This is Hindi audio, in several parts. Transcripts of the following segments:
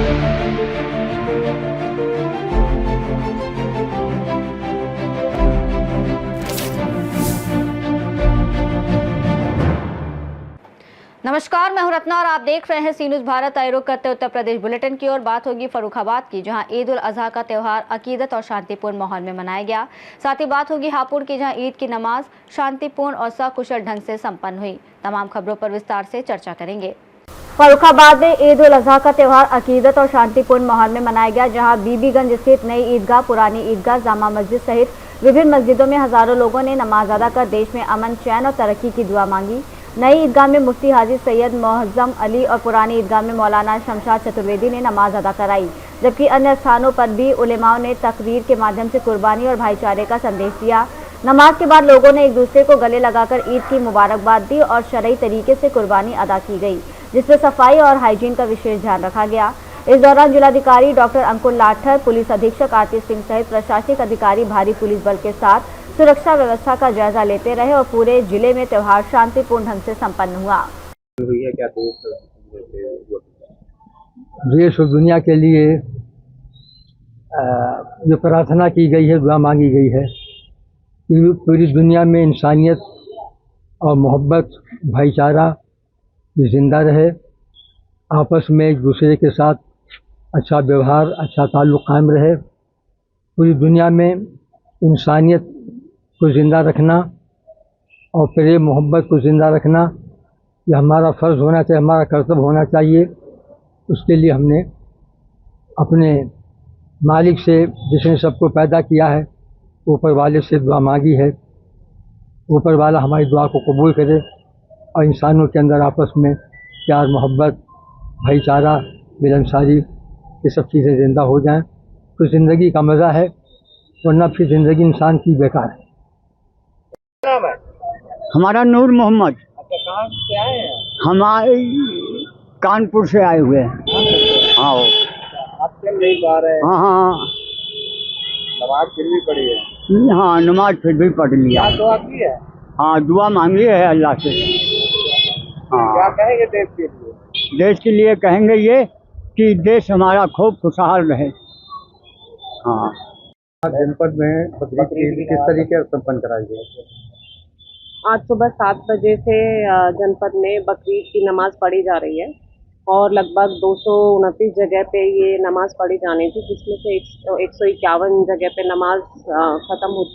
नमस्कार, मैं हूं रत्ना और आप देख रहे हैं सी न्यूज़ भारत। आयोग करते उत्तर प्रदेश बुलेटिन की ओर बात होगी फर्रुखाबाद की, जहां ईद उल अजहा का त्यौहार अकीदत और शांतिपूर्ण माहौल में मनाया गया। साथ ही बात होगी हापुड़ की, जहां ईद की नमाज शांतिपूर्ण और सकुशल ढंग से संपन्न हुई। तमाम खबरों पर विस्तार से चर्चा करेंगे। फर्रुखाबाद में ईद उल अजहा का त्यौहार अकीदत और शांतिपूर्ण माहौल में मनाया गया, जहाँ बीबीगंज स्थित नई ईदगाह, पुरानी ईदगाह, जामा मस्जिद सहित विभिन्न मस्जिदों में हजारों लोगों ने नमाज अदा कर देश में अमन, चैन और तरक्की की दुआ मांगी। नई ईदगाह में मुफ्ती हाजी सैयद मोहज्जम अली और पुरानी ईदगाह में मौलाना शमशाद चतुर्वेदी ने नमाज अदा कराई, जबकि अन्य स्थानों पर भी उलेमाओं ने तकरीर के माध्यम से कुर्बानी और भाईचारे का संदेश दिया। नमाज के बाद लोगों ने एक दूसरे को गले लगाकर ईद की मुबारकबाद दी और शरई तरीके से कुर्बानी अदा की गई, जिसमें सफाई और हाइजीन का विशेष ध्यान रखा गया। इस दौरान जिलाधिकारी डॉक्टर अंकुर लाठर, पुलिस अधीक्षक आरती सिंह सहित प्रशासनिक अधिकारी भारी पुलिस बल के साथ सुरक्षा व्यवस्था का जायजा लेते रहे और पूरे जिले में त्यौहार शांतिपूर्ण ढंग से संपन्न हुआ। देश और दुनिया के लिए जो प्रार्थना की गई है, दुआ मांगी गई है कि पूरी दुनिया में इंसानियत और मोहब्बत, भाईचारा जिंदा रहे, आपस में एक दूसरे के साथ अच्छा व्यवहार, अच्छा ताल्लुक़ कायम रहे। पूरी दुनिया में इंसानियत को ज़िंदा रखना और प्रेम मोहब्बत को ज़िंदा रखना ये हमारा फ़र्ज़ होना चाहिए, हमारा कर्तव्य होना चाहिए। उसके लिए हमने अपने मालिक से, जिसने सबको पैदा किया है, ऊपर वाले से दुआ मांगी है। ऊपर वाला हमारी दुआ को कबूल करे और इंसानों के अंदर आपस में प्यार, मोहब्बत, भाईचारा, मिलनसारी ये सब चीज़ें ज़िंदा हो जाएं, तो ज़िंदगी का मज़ा है, वरना फिर ज़िंदगी इंसान की बेकार है। नाम है हमारा नूर मोहम्मद। अच्छा, कहाँ से आए हैं? हमारे कानपुर से आए हुए हैं। हाँ आप चल नहीं पा रहे हैं? हाँ, नमाज फिर भी पढ़ी है? हाँ, नमाज फिर भी पढ़ लिया। दुआ की है? हाँ, दुआ मांगी है अल्लाह से। हाँ, क्या कहेंगे देश के लिए? देश के लिए कहेंगे ये कि देश हमारा खूब खुशहाल रहे। हाँ, जनपद में बकरीद किस तरीके से संपन्न कराई गई? आज सुबह 7 बजे से जनपद में बकरीद की नमाज पढ़ी जा रही है और लगभग 229 जगह पे ये नमाज पढ़ी जानी थी, जिसमें से 151 जगह पे नमाज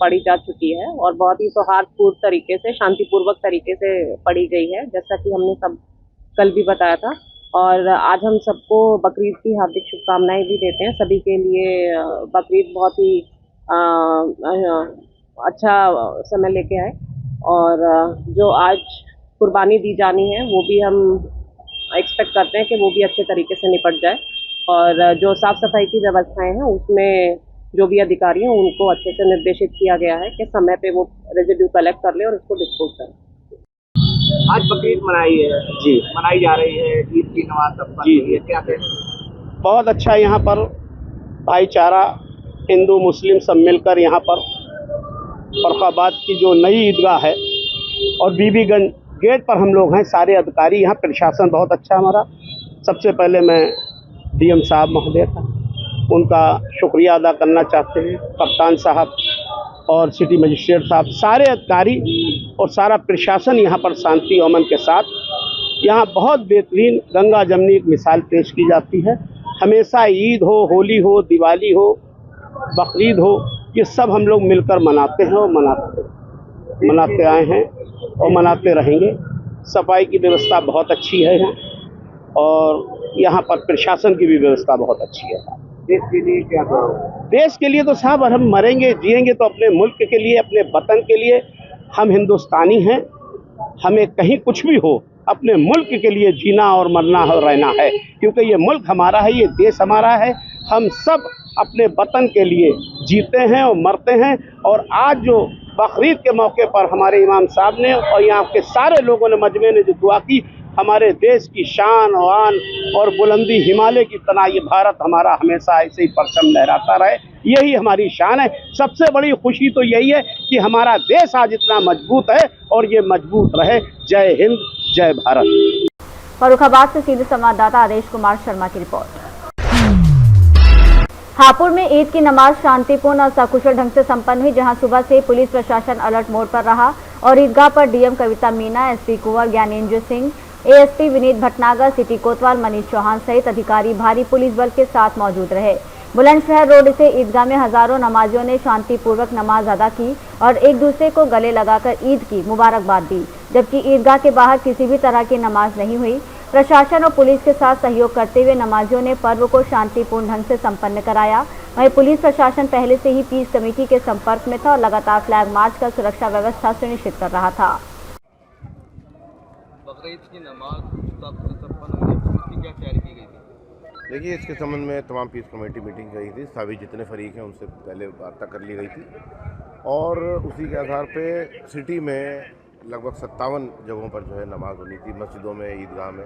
पढ़ी जा चुकी है और बहुत ही सौहार्दपूर्ण तरीके से, शांतिपूर्वक तरीके से पढ़ी गई है, जैसा कि हमने सब कल भी बताया था। और आज हम सबको बकरीद की हार्दिक शुभकामनाएं भी देते हैं। सभी के लिए बकरीद बहुत ही अच्छा समय लेके आए और जो आज कुर्बानी दी जानी है वो भी हम एक्सपेक्ट करते हैं कि वो भी अच्छे तरीके से निपट जाए और जो साफ़ सफाई की व्यवस्थाएं हैं उसमें जो भी अधिकारी हैं उनको अच्छे से निर्देशित किया गया है कि समय पे वो रेजिड्यू कलेक्ट कर ले और उसको डिस्पोज करें। आज बकरीद मनाई है जी, मनाई जा रही है, ईद की नमाज सब जी है, क्या कहें? बहुत अच्छा यहाँ पर भाईचारा, हिंदू मुस्लिम सब मिलकर यहाँ पर फर्रुखाबाद की जो नई ईदगाह है और बीबीगंज गेट पर हम लोग हैं, सारे अधिकारी यहाँ, प्रशासन बहुत अच्छा हमारा। सबसे पहले मैं डीएम साहब महोदय का उनका शुक्रिया अदा करना चाहते हैं, कप्तान साहब और सिटी मजिस्ट्रेट साहब, सारे अधिकारी और सारा प्रशासन यहाँ पर शांति और अमन के साथ। यहाँ बहुत बेहतरीन गंगा जमनी एक मिसाल पेश की जाती है। हमेशा ईद हो, होली हो, दिवाली हो, बकरीद हो, ये सब हम लोग मिलकर मनाते हैं और मनाते आए हैं और मनाते रहेंगे। सफाई की व्यवस्था बहुत अच्छी है यहाँ और यहाँ पर प्रशासन की भी व्यवस्था बहुत अच्छी है। देश के लिए क्या करो? देश के लिए तो साहब हम मरेंगे जिएंगे तो अपने मुल्क के लिए, अपने वतन के लिए। हम हिंदुस्तानी हैं, हमें कहीं कुछ भी हो अपने मुल्क के लिए जीना और मरना और रहना है, क्योंकि ये मुल्क हमारा है, ये देश हमारा है। हम सब अपने वतन के लिए जीते हैं और मरते हैं। और आज जो बकरीद के मौके पर हमारे इमाम साहब ने और यहाँ के सारे लोगों ने, मजमे ने जो दुआ की, हमारे देश की शान और आन और बुलंदी हिमालय की तरह ये भारत हमारा हमेशा ऐसे ही परचम लहराता रहे, यही हमारी शान है। सबसे बड़ी खुशी तो यही है कि हमारा देश आज इतना मजबूत है और ये मजबूत रहे। जय हिंद, जय भारत। फर्रुखाबाद से सीधे संवाददाता आदेश कुमार शर्मा की रिपोर्ट। हापुड़ में ईद की नमाज शांतिपूर्ण और सकुशल ढंग से संपन्न हुई, जहां सुबह से पुलिस प्रशासन अलर्ट मोड पर रहा और ईदगाह पर डीएम कविता मीना, एसपी कुंवर ज्ञानेंद्र सिंह, एएसपी विनीत भटनागर, सिटी कोतवाल मनीष चौहान सहित अधिकारी भारी पुलिस बल के साथ मौजूद रहे। बुलंदशहर रोड से ईदगाह में हजारों नमाजियों ने शांतिपूर्वक नमाज अदा की और एक दूसरे को गले लगाकर ईद की मुबारकबाद दी, जबकि ईदगाह के बाहर किसी भी तरह की नमाज नहीं हुई। प्रशासन और पुलिस के साथ सहयोग करते हुए नमाजियों ने पर्व को शांतिपूर्ण ढंग से संपन्न कराया। वहीं पुलिस प्रशासन पहले से ही पीस कमेटी के संपर्क में था और लगातार फ्लैग मार्च कर सुरक्षा व्यवस्था सुनिश्चित कर रहा था। बकरीद की नमाज संपन्न हुई, इसकी क्या तैयारी की गई थी? देखिए, इसके संबंध में तमाम पीस कमेटी मीटिंग गई थी, सभी जितने फरीक हैं उनसे पहले वार्ता कर ली गई थी और उसी के आधार पे सिटी में लगभग 57 जगहों पर जो है नमाज होनी थी, मस्जिदों में, ईदगाह में।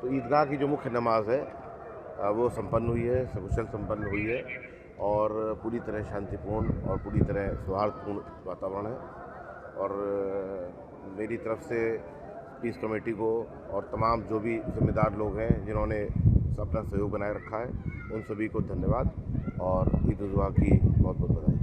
तो ईदगाह की जो मुख्य नमाज है वो संपन्न हुई है, सकुशल संपन्न हुई है और पूरी तरह शांतिपूर्ण और पूरी तरह सौहार्दपूर्ण वातावरण है। और मेरी तरफ से पीस कमेटी को और तमाम जो भी जिम्मेदार लोग हैं जिन्होंने अपना सहयोग बनाए रखा है, उन सभी को धन्यवाद और ईद उल अज़हा की बहुत बहुत बधाई।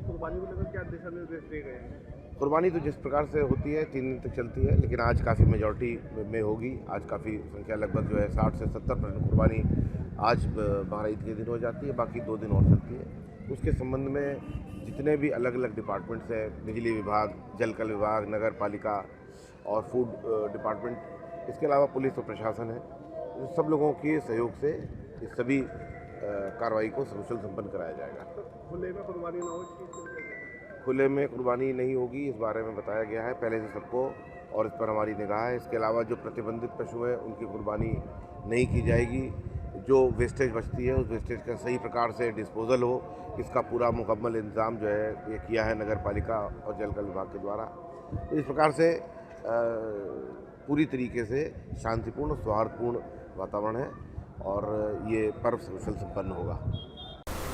कुर्बानी को लेकर क्या दिशा निर्देश दिए गए हैं? कुर्बानी तो जिस प्रकार से होती है 3 दिन तक चलती है, लेकिन आज काफ़ी मेजॉरिटी में होगी। आज काफ़ी संख्या लगभग जो है 60 से 70% कुर्बानी आज 12 ईद के दिन हो जाती है, बाकी 2 दिन और चलती है। उसके संबंध में जितने भी अलग अलग डिपार्टमेंट्स हैं, बिजली विभाग, जलकल विभाग, नगर पालिका और फूड डिपार्टमेंट, इसके अलावा पुलिस और प्रशासन है, सब लोगों के सहयोग से इस सभी कार्रवाई को सकुशल संपन्न कराया जाएगा। खुले में कुर्बानी ना हो? खुले में कुर्बानी नहीं होगी, इस बारे में बताया गया है पहले से सबको और इस पर हमारी निगाह है। इसके अलावा जो प्रतिबंधित पशु हैं उनकी कुर्बानी नहीं की जाएगी। जो वेस्टेज बचती है उस वेस्टेज का सही प्रकार से डिस्पोजल हो, इसका पूरा मुकम्मल इंतज़ाम जो है ये किया है नगर पालिका और जलकल विभाग के द्वारा। तो इस प्रकार से पूरी तरीके से शांतिपूर्ण सौहार्दपूर्ण वातावरण है और ये पर्व सकुशल संपन्न होगा।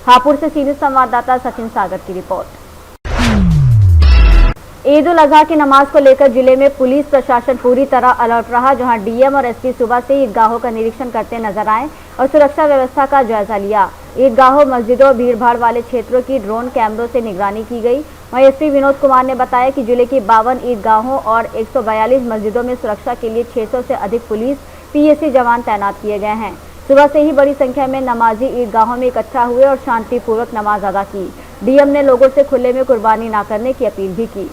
हापुड़ से सीनियर संवाददाता सचिन सागर की रिपोर्ट। ईद उल अजहा की नमाज को लेकर जिले में पुलिस प्रशासन पूरी तरह अलर्ट रहा, जहां डीएम और एसपी सुबह से ईदगाहों का निरीक्षण करते नजर आए और सुरक्षा व्यवस्था का जायजा लिया। ईदगाहों, मस्जिदों और भीड़भाड़ वाले क्षेत्रों की ड्रोन कैमरों से निगरानी की गई। वहीं एसपी विनोद कुमार ने बताया कि जिले की 52 ईदगाहों और 142 मस्जिदों में सुरक्षा के लिए 600 से अधिक पुलिस पीएसी जवान तैनात किए गए हैं। सुबह से ही बड़ी संख्या में नमाजी ईदगाहों में इकट्ठा हुए और शांतिपूर्वक नमाज अदा की। डीएम ने लोगों से खुले में कुर्बानी न करने की अपील भी की।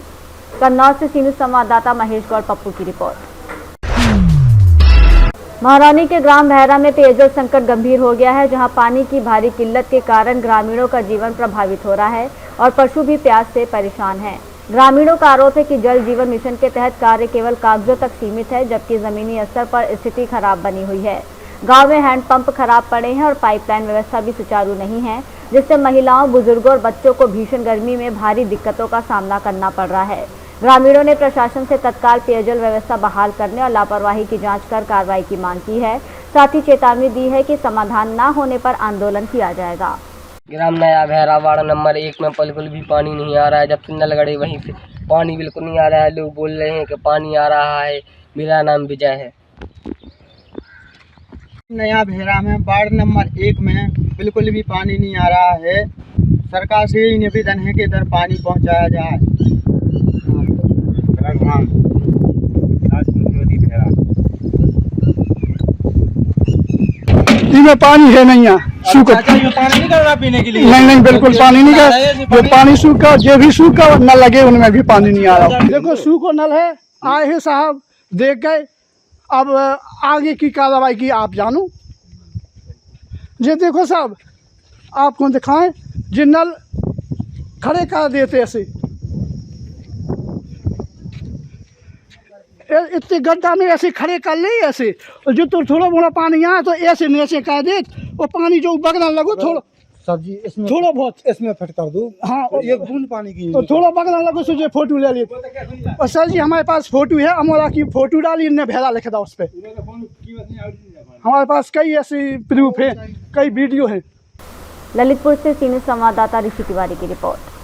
कन्नौज से सीनियर संवाददाता महेश गौड़ पप्पू की रिपोर्ट। महारानी के ग्राम बहरा में पेयजल संकट गंभीर हो गया है, जहां पानी की भारी किल्लत के कारण ग्रामीणों का जीवन प्रभावित हो रहा है और पशु भी प्यास से परेशान हैं। ग्रामीणों का आरोप है कि जल जीवन मिशन के तहत कार्य केवल कागजों तक सीमित है, जबकि जमीनी स्तर पर स्थिति खराब बनी हुई है। गांव में हैंडपंप खराब पड़े हैं और पाइपलाइन व्यवस्था भी सुचारू नहीं है, जिससे महिलाओं, बुजुर्गों और बच्चों को भीषण गर्मी में भारी दिक्कतों का सामना करना पड़ रहा है। ग्रामीणों ने प्रशासन से तत्काल पेयजल व्यवस्था बहाल करने और लापरवाही की जांच कर कार्रवाई की मांग की है। साथ ही चेतावनी दी है कि समाधान न होने पर आंदोलन किया जाएगा। ग्राम नया बहरा वार्ड नंबर 1 में बिल्कुल भी पानी नहीं आ रहा है। जब से नल गड़े वहीं से पानी बिल्कुल नहीं आ रहा है। लोग बोल रहे हैं कि पानी आ रहा है। मेरा नाम विजय है। नया बहरा में वार्ड नंबर 1 में बिल्कुल भी पानी नहीं आ रहा है। सरकार से यही निवेदन है कि इधर पानी पहुंचाया जाए। में पानी है नहीं, यहाँ सूखा पानी नहीं कर रहा पीने के लिए? नहीं, बिल्कुल पानी नहीं कर। जो पानी सूखा, जो भी सूखा नल लगे उनमें भी पानी नहीं आ रहा। देखो सूखो नल है, आए हैं साहब, देख गए, अब आगे की कार्रवाई की आप जानो। ये देखो साहब, आपको दिखाएं, जो नल खड़े कर देते ऐसे, इतने गड्ढा में ऐसे खड़े कर ले ऐसे, और जो तो थोड़ा मोड़ा पानी आया तो ऐसे में ऐसे कर दे, और पानी जो बगना लगो थोड़ा सब्जी इसमें थोड़ा बहुत इसमें फिट कर दो। हाँ, एक बूंद पानी की तो थोड़ा बगना लगो सो जो फोटो ले ली। और सर जी हमारे पास फोटो है, अमोरा की फोटो डाली, इनने भेजा लिखा था उस पर। हमारे पास कई ऐसी प्रूफ है, कई वीडियो है। ललितपुर से सीनियर संवाददाता ऋषि तिवारी की रिपोर्ट।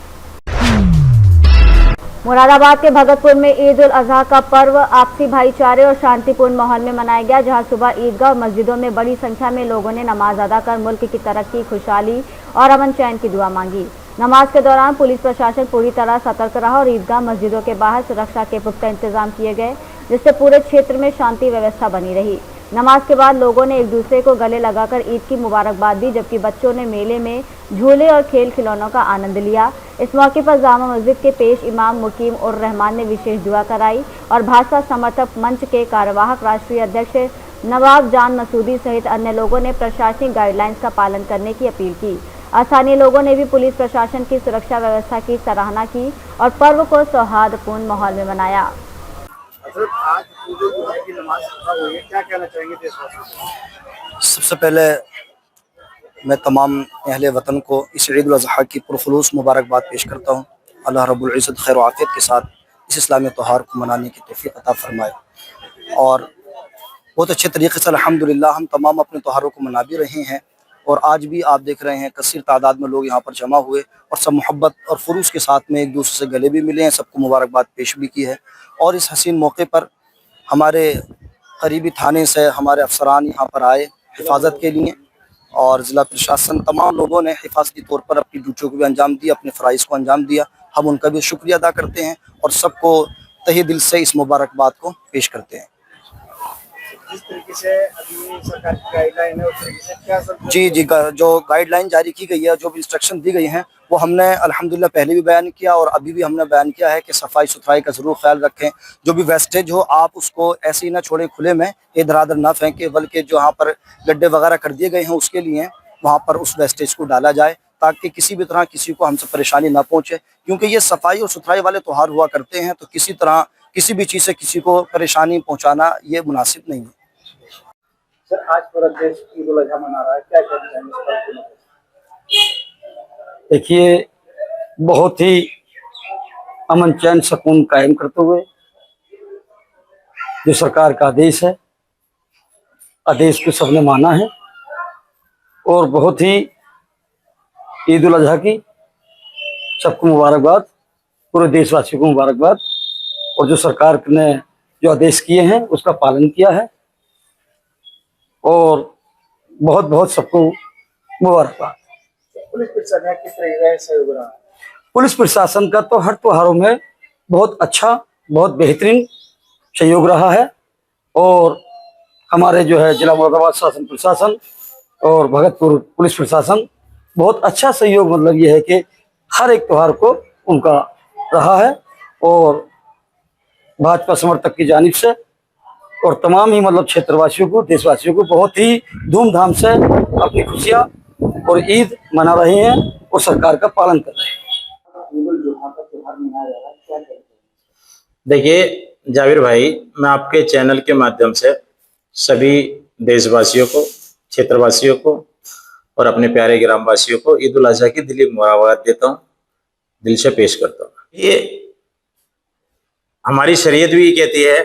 मुरादाबाद के भगतपुर में ईद उल अजहा का पर्व आपसी भाईचारे और शांतिपूर्ण माहौल में मनाया गया, जहां सुबह ईदगाह और मस्जिदों में बड़ी संख्या में लोगों ने नमाज अदा कर मुल्क की तरक्की, खुशहाली और अमन चैन की दुआ मांगी। नमाज के दौरान पुलिस प्रशासन पूरी तरह सतर्क रहा और ईदगाह मस्जिदों के बाहर सुरक्षा के पुख्ता इंतजाम किए गए, जिससे पूरे क्षेत्र में शांति व्यवस्था बनी रही। नमाज के बाद लोगों ने एक दूसरे को गले लगाकर ईद की मुबारकबाद दी, जबकि बच्चों ने मेले में झूले और खेल खिलौनों का आनंद लिया। इस मौके पर जामा मस्जिद के पेश इमाम मुकीम उर रहमान ने विशेष दुआ कराई और भाजपा समर्थक मंच के कार्यवाहक राष्ट्रीय अध्यक्ष नवाब जान मसूदी सहित अन्य लोगों ने प्रशासनिक गाइडलाइंस का पालन करने की अपील की। स्थानीय लोगों ने भी पुलिस प्रशासन की सुरक्षा व्यवस्था की सराहना की और पर्व को सौहार्दपूर्ण माहौल में मनाया। आज की नमाज हुई है, क्या कहना चाहेंगे देशवासियों को? सबसे पहले मैं तमाम अहले वतन को इस ईद उल अज़हा की पुरखुलूस मुबारकबाद पेश करता हूँ। अल्लाह रब्बुल इज़्ज़त खैर व आफियत के साथ इस इस्लामी त्यौहार को मनाने की तौफीक अता फरमाए और बहुत अच्छे तरीके से अल्हम्दुलिल्लाह हम तमाम अपने त्योहारों को मना भी रहे हैं। और आज भी आप देख रहे हैं कसीर तादाद में लोग यहाँ पर जमा हुए और सब मोहब्बत और फुरूस के साथ में एक दूसरे से गले भी मिले हैं, सबको मुबारकबाद पेश भी की है। और इस हसीन मौके पर हमारे करीबी थाने से हमारे अफसरान यहाँ पर आए हिफाजत के लिए और ज़िला प्रशासन तमाम लोगों ने हिफाजती तौर पर अपनी ड्यूटियों को भी अंजाम दिया, अपने फ़राइज़ को अंजाम दिया। हम उनका भी शुक्रिया अदा करते हैं और सबको तहे दिल से इस मुबारकबाद को पेश करते हैं। जिस तरीके से अभी सरकार की गाइडलाइन है, उस तरीके से क्या सब जी, जो गाइडलाइन जारी की गई है, जो भी इंस्ट्रक्शन दी गई हैं, वो हमने अल्हम्दुलिल्लाह पहले भी बयान किया और अभी भी हमने बयान किया है कि सफाई सुथराई का ज़रूर ख्याल रखें। जो भी वेस्टेज हो आप उसको ऐसे ही ना छोड़ें खुले में, इधर उधर ना फेंकें, बल्कि जो यहाँ पर गड्ढे वगैरह कर दिए गए हैं उसके लिए वहाँ पर उस वेस्टेज को डाला जाए ताकि किसी भी तरह किसी को हमसे परेशानी ना पहुँचे। क्योंकि ये सफाई और सुथराई वाले त्यौहार हुआ करते हैं, तो किसी तरह किसी भी चीज़ से किसी को परेशानी पहुँचाना ये मुनासिब नहीं है। सर, आज पूरा देश ईद उल अज़हा मना रहा है, क्या कहना चाहेंगे इस पर? देखिए, बहुत ही अमन चैन सुकून कायम करते हुए जो सरकार का आदेश है, आदेश को सबने माना है और बहुत ही ईद उल अज़हा की सबको मुबारकबाद, पूरे देशवासियों को मुबारकबाद। और जो सरकार ने जो आदेश किए हैं उसका पालन किया है और बहुत बहुत सबको मुबारकबाद। पुलिस प्रशासन किस तरीके से सहयोग रहा है? पुलिस प्रशासन का तो हर त्योहारों में बहुत अच्छा, बहुत बेहतरीन सहयोग रहा है और हमारे जो है जिला मुरादाबाद शासन प्रशासन और भगतपुर पुलिस प्रशासन बहुत अच्छा सहयोग, मतलब ये है कि हर एक त्यौहार को उनका रहा है और भाजपा समर्थक की जानिब से और तमाम ही मतलब क्षेत्रवासियों को, देशवासियों को बहुत ही धूमधाम से अपनी खुशियाँ और ईद मना रहे हैं और सरकार का पालन कर रहे हैं। देखिए जाविर भाई, मैं आपके चैनल के माध्यम से सभी देशवासियों को, क्षेत्रवासियों को और अपने प्यारे ग्रामवासियों को ईद उल अज़हा की दिली मुबारकबाद देता हूँ, दिल से पेश करता हूँ। ये हमारी शरीयत भी कहती है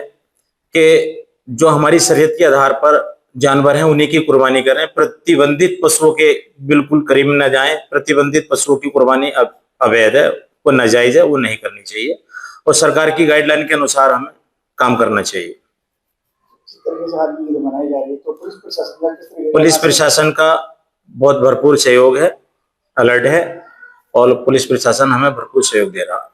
कि जो हमारी शरीयत के आधार पर जानवर हैं उन्हीं की कुर्बानी करें, प्रतिबंधित पशुओं के बिल्कुल करीब न जाएं। प्रतिबंधित पशुओं की कुर्बानी अवैध है, वो नाजायज है, वो नहीं करनी चाहिए और सरकार की गाइडलाइन के अनुसार हमें काम करना चाहिए। पुलिस प्रशासन का बहुत भरपूर सहयोग है, अलर्ट है और पुलिस प्रशासन हमें भरपूर सहयोग दे रहा है।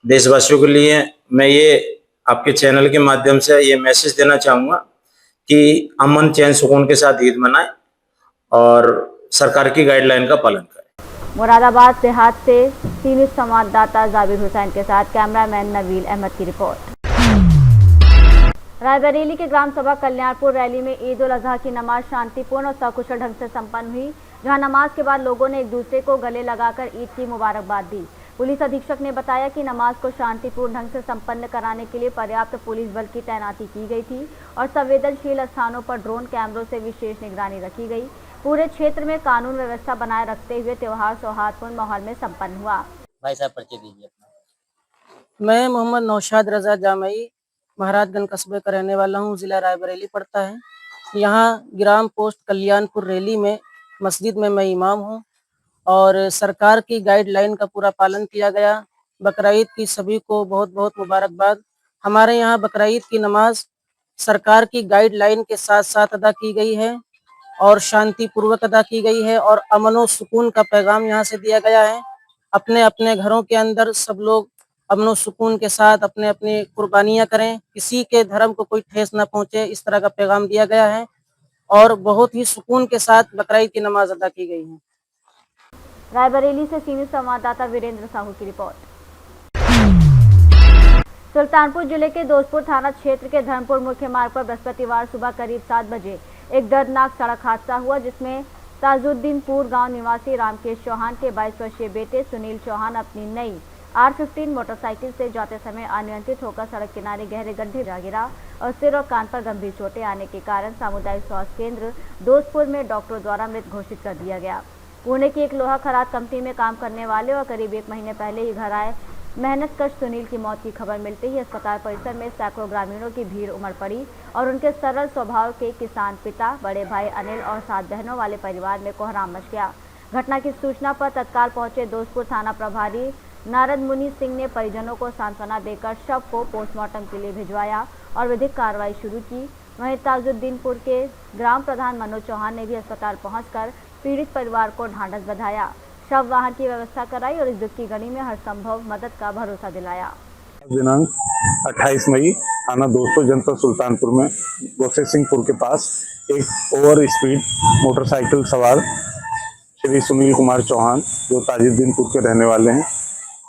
देशवासियों के लिए मैं ये आपके चैनल के माध्यम से ये मैसेज देना चाहूँगा कि अमन चैन सुकून के साथ ईद मनाएं और सरकार की गाइडलाइन का पालन करें। मुरादाबाद देहात से सी न्यूज़ संवाददाता जाबिर हुसैन के साथ कैमरामैन नवील अहमद की रिपोर्ट। रायबरेली के ग्राम सभा कल्याणपुर रैली में ईद उल अज़हा की नमाज शांतिपूर्ण और सकुशल ढंग से संपन्न हुई, जहां नमाज के बाद लोगों ने एक दूसरे को गले लगाकर ईद की मुबारकबाद दी। पुलिस अधीक्षक ने बताया कि नमाज को शांतिपूर्ण ढंग से संपन्न कराने के लिए पर्याप्त पुलिस बल की तैनाती की गई थी और संवेदनशील स्थानों पर ड्रोन कैमरों से विशेष निगरानी रखी गई। पूरे क्षेत्र में कानून व्यवस्था बनाए रखते हुए त्योहार सौहार्दपूर्ण माहौल में संपन्न हुआ। भाई साहब परिचय दीजिए अपना। मैं मोहम्मद नौशाद रजा जामई महाराजगंज कस्बे का रहने वाला हूँ, जिला रायबरेली पड़ता है। यहाँ ग्राम पोस्ट कल्याणपुर रैली में मस्जिद में मैं इमाम हूँ और सरकार की गाइडलाइन का पूरा पालन किया गया। बकरीद की सभी को बहुत बहुत मुबारकबाद। हमारे यहाँ बकरीद की नमाज सरकार की गाइडलाइन के साथ साथ अदा की गई है और शांतिपूर्वक अदा की गई है और अमन और सुकून का पैगाम यहाँ से दिया गया है। अपने अपने घरों के अंदर सब लोग अमन और सुकून के साथ अपने अपनी कुर्बानियां करें, किसी के धर्म को कोई ठेस न पहुंचे, इस तरह का पैगाम दिया गया है और बहुत ही सुकून के साथ बकरा ईद की नमाज अदा की गई है। रायबरेली से सीनियर संवाददाता वीरेंद्र साहू की रिपोर्ट। सुल्तानपुर जिले के दोस्तपुर थाना क्षेत्र के धर्मपुर मुख्य मार्ग पर बृहस्पतिवार सुबह करीब 7 बजे एक दर्दनाक सड़क हादसा हुआ, जिसमें ताजुद्दीनपुर गांव निवासी रामकेश चौहान के 22 वर्षीय बेटे सुनील चौहान अपनी नई R15 मोटरसाइकिल से जाते समय अनियंत्रित होकर सड़क किनारे गहरे गड्ढे जा गिरा और सिर और कान पर गंभीर चोटें आने के कारण सामुदायिक स्वास्थ्य केंद्र दोस्तपुर में डॉक्टरों द्वारा मृत घोषित कर दिया गया। पुणे की एक लोहा खराद कंपनी में काम करने वाले और करीब 1 महीने पहले ही घर आए मेहनतकश सुनील की मौत की खबर मिलते ही अस्पताल परिसर में सैकड़ों ग्रामीणों की भीड़ उमड़ पड़ी और उनके सरल स्वभाव के किसान पिता, बड़े भाई अनिल और 7 बहनों वाले परिवार में कोहराम मच गया। घटना की सूचना पर तत्काल पहुंचे दोस्तपुर थाना प्रभारी नारद मुनि सिंह ने परिजनों को सांत्वना देकर शव को पोस्टमार्टम के लिए भिजवाया और विधिक कार्रवाई शुरू की। वहीं ताजुद्दीनपुर के ग्राम प्रधान मनोज चौहान ने भी अस्पताल पहुंचकर पीड़ित परिवार को ढांढस बंधाया, शव वाहन की व्यवस्था कराई और इस दुख की घड़ी में हर संभव मदद का भरोसा दिलाया। दिनांक 28 मई थाना दोस्तपुर जनपद सुल्तानपुर में गोसे सिंहपुर के पास एक ओवर स्पीड मोटरसाइकिल सवार श्री सुनील कुमार चौहान जो ताजुद्दीनपुर के रहने वाले हैं,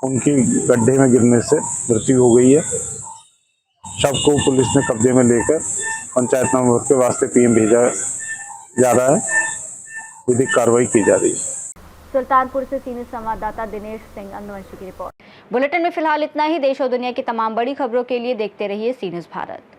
उनकी गड्ढे में गिरने से मृत्यु हो गई है। शव को पुलिस ने कब्जे में लेकर पंचायत नंबर के वास्ते PM भेजा जा रहा है, विधिक कार्रवाई की जा रही है। सुल्तानपुर से सीनियर संवाददाता दिनेश सिंह अंधवंशी की रिपोर्ट। बुलेटिन में फिलहाल इतना ही। देश और दुनिया की तमाम बड़ी खबरों के लिए देखते रहिए सी न्यूज़ भारत।